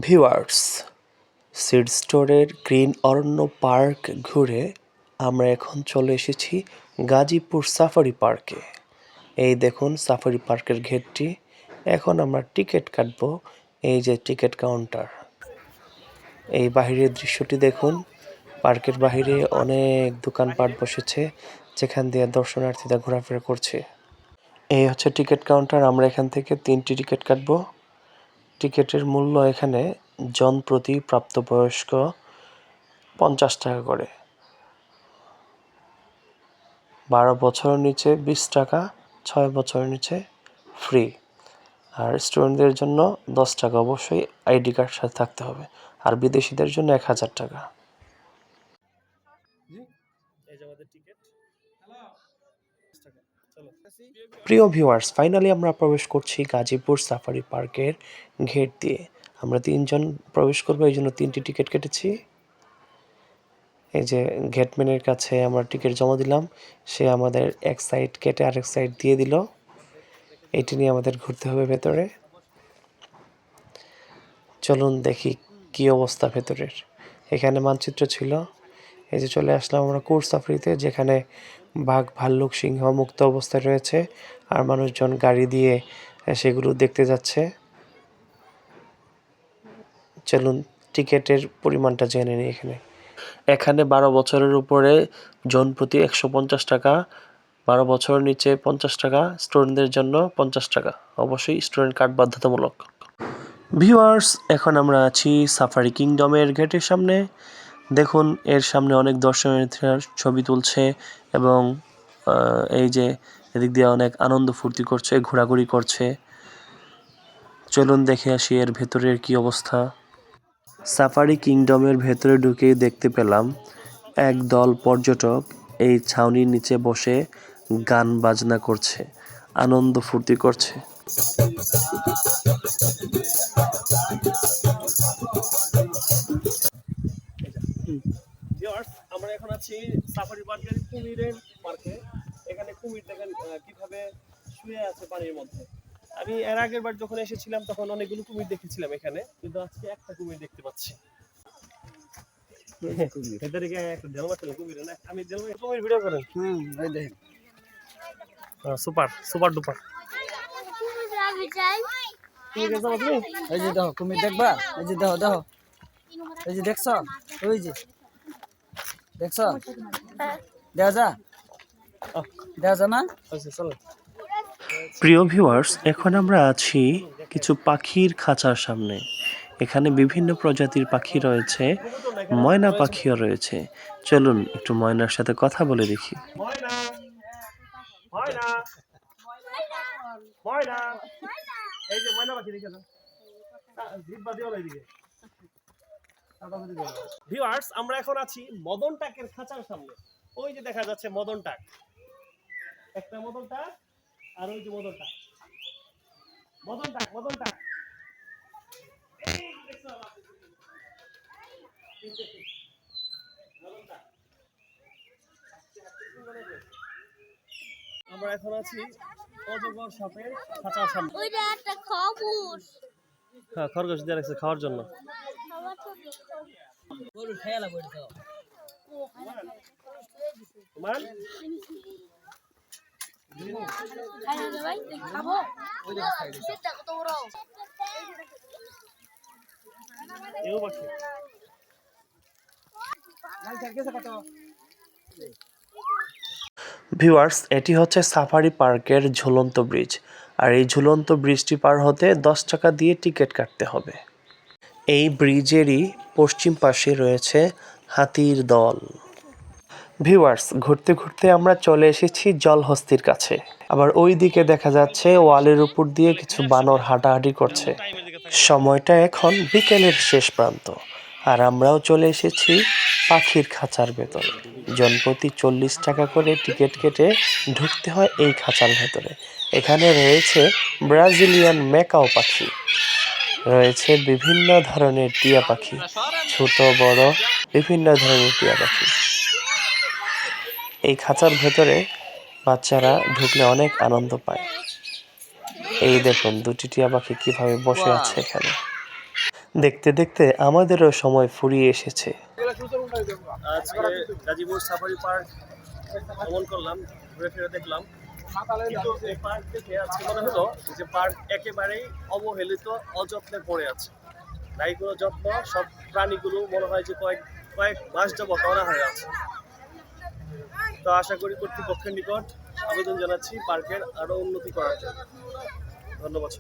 Viewers, seed স্টোরের green অরণ্য park ঘুরে আমরা এখন চলে এসেছি গাজীপুর সাফারি পার্কে। এই দেখুন সাফারি পার্কের গেটটি। এখন আমরা টিকিট কাটবো। এই যে টিকিট কাউন্টার। এই বাহিরের দৃশ্যটি দেখুন। পার্কের বাহিরে অনেক দোকানপাট বসেছে, যেখান দিয়ে দর্শনার্থীরা ঘোরাফেরা করছে। এই হচ্ছে টিকিট কাউন্টার। আমরা এখান থেকে 3টি টিকিট কাটবো। টিকিটের মূল্য এখানে জন প্রতি প্রাপ্তবয়স্ক 50 টাকা করে, 12 বছরের নিচে 20 টাকা, 6 বছরের নিচে ফ্রি। আর স্টুডেন্টদের জন্য 10 টাকা, অবশ্যই আইডি কার্ড সাথে থাকতে হবে। আর বিদেশিদের জন্য 1000 টাকা। প্রিয় ভিউয়ার্স, ফাইনালি আমরা প্রবেশ করছি গাজীপুর সাফারি পার্কের গেট দিয়ে। আমরা 3 জন প্রবেশ করবো, এই জন্য 3টি টিকিট কেটেছি। এই যে গেটম্যানের কাছে আমরা টিকিট জমা দিলাম, সে আমাদের এক সাইড কেটে আরেক সাইড দিয়ে দিল। এটি নিয়ে আমাদের ঘুরতে হবে ভেতরে। চলুন দেখি কি অবস্থা ভেতরের। এখানে মানচিত্র ছিল। এই যে চলে আসলাম আমরা কোর্ট সাফারিতে, যেখানে বাঘ, ভাল্লুক, সিংহ মুক্ত অবস্থায় রয়েছে, আর মানুষজন গাড়ি দিয়ে সেগুলো দেখতে যাচ্ছে। চলুন টিকিটের পরিমাণটা জেনে নিই। এখানে 12 বছরের উপরে জন প্রতি 150 টাকা, 12 বছরের নিচে 50 টাকা, স্টুডেন্টদের জন্য 50 টাকা। অবশ্যই স্টুডেন্ট কার্ড বাধ্যতামূলক। ভিউয়ার্স, এখন আমরা আছি সাফারি কিংডমের গেটের সামনে। দেখুন, এর সামনে অনেক দর্শনার্থীরা ছবি তুলছে এবং এই যে এদিক দিয়ে অনেক আনন্দ ফুর্তি করছে, ঘোরাঘুরি করছে। চলুন দেখে আসি এর ভেতরের কি অবস্থা। সাফারি কিংডমের ভেতরে ঢুকেই দেখতে পেলাম এক দল পর্যটক এই ছাউনির নিচে বসে গান বাজনা করছে, আনন্দ ফুর্তি করছে। আমরা এখন আছি সাফারি পার্কের কুমিরের পার্কে। এখানে কুমির দেখেন কিভাবে শুয়ে আছে পানির মধ্যে। আমি এর আগের বার যখন এসেছিলাম তখন অনেকগুলো কুমির দেখেছিলাম এখানে, কিন্তু আজকে একটা কুমির দেখতে পাচ্ছি। Super super duper. এই যে দেখো কুমির দেখবা, এই যে দেখো দেখো, এই যে দেখছ, ওই যে দেখছ, দেখা যা দেখা যা না। প্রিয় ভিউয়ার্স, এখন আমরা আছি কিছু পাখির খাঁচার সামনে। এখানে বিভিন্ন প্রজাতির পাখি রয়েছে, ময়না পাখিও রয়েছে। চলুন একটু ময়নার সাথে কথা বলে দেখি। ভিউয়ার্স, আমরা এখন আছি মদন টাকের খাঁচার সামনে। ওই যে দেখা যাচ্ছে মদন টাক, একটা মদন টাক, আর ওই যে মদন টাক, মদন টাক, মদন টাক। আমরা এখন আছি অজগর সাপের খাঁচার সামনে। ওইটা একটা খরগোশ। হ্যাঁ, খরগোশ দিয়ে রাখছে খাওয়ার জন্য। ভিউয়ার্স, এটি হচ্ছে সাফারি পার্কের ঝুলন্ত ব্রিজ। আর এই ঝুলন্ত ব্রিজটি পার হতে 10 টাকা দিয়ে টিকিট কাটতে হবে। এই ব্রিজেরই পশ্চিম পাশে রয়েছে হাতির দল। ভিউয়ার্স, ঘুরতে ঘুরতে আমরা চলে এসেছি জলহস্তির কাছে। আবার ওই দিকে দেখা যাচ্ছে ওয়ালের উপর দিয়ে কিছু বানর হাঁটাহাঁটি করছে। সময়টা এখন বিকেলের শেষ প্রান্ত, আর আমরাও চলে এসেছি পাখির খাঁচার ভেতরে। জনপ্রতি 40 টাকা করে টিকিট কেটে ঢুকতে হয় এই খাঁচার ভেতরে। এখানে রয়েছে ব্রাজিলিয়ান ম্যাকাও পাখি, রয়েছে বিভিন্ন ধরনের টিয়া পাখি, ছোট বড় বিভিন্ন ধরনের টিয়া পাখি। এই খাঁচার ভেতরে বাচ্চারা ঢুকলে অনেক আনন্দ পায়। এই দেখুন দুটি টিয়া পাখি কিভাবে বসে আছে এখানে। দেখতে দেখতে আমাদেরও সময় ফুরিয়ে এসেছে। আজকে গাজীপুর সাফারি পার্ক ভ্রমণ করলাম, ঘুরে ফিরে দেখলাম, কিন্তু এই পার্ক থেকে আজকে মনে হলো যে পার্ক একেবারেই অবহেলিত, অযত্নে পড়ে আছে, নাই কোনো যত্ন। সব প্রাণীগুলো মনে হয় যে কয়েক মাস যাবত অনাহারে হয়ে আছে। তো আশা করি কর্তৃপক্ষের নিকট আবেদন জানাচ্ছি পার্কের আরো উন্নতি করার জন্য। ধন্যবাদ।